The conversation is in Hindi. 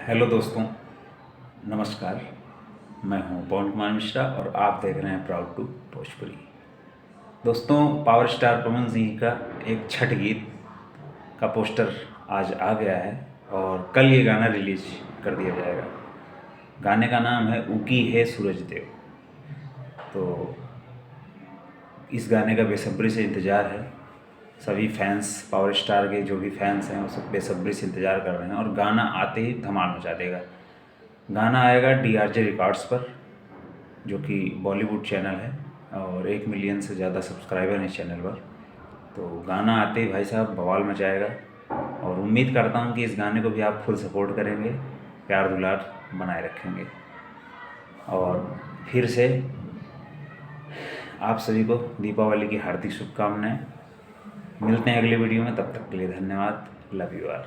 हेलो दोस्तों, नमस्कार। मैं हूं पवन कुमार मिश्रा और आप देख रहे हैं प्राउड टू भोजपुरी। दोस्तों, पावर स्टार पवन सिंह का एक छठ गीत का पोस्टर आज आ गया है और कल ये गाना रिलीज कर दिया जाएगा। गाने का नाम है उगी है सूरज देव। तो इस गाने का बेसब्री से इंतज़ार है। सभी फैंस, पावर स्टार के जो भी फैंस हैं वो सब बेसब्री से इंतज़ार कर रहे हैं और गाना आते ही धमाल मचा देगा। गाना आएगा DRJ रिकॉर्ड्स पर, जो कि बॉलीवुड चैनल है और 1 मिलियन से ज़्यादा सब्सक्राइबर हैं इस चैनल पर। तो गाना आते ही भाई साहब बवाल मचाएगा और उम्मीद करता हूँ कि इस गाने को भी आप फुल सपोर्ट करेंगे, प्यार दुलार बनाए रखेंगे। और फिर से आप सभी को दीपावली की हार्दिक शुभकामनाएं। मिलते हैं अगले वीडियो में, तब तक के लिए धन्यवाद। Love you are.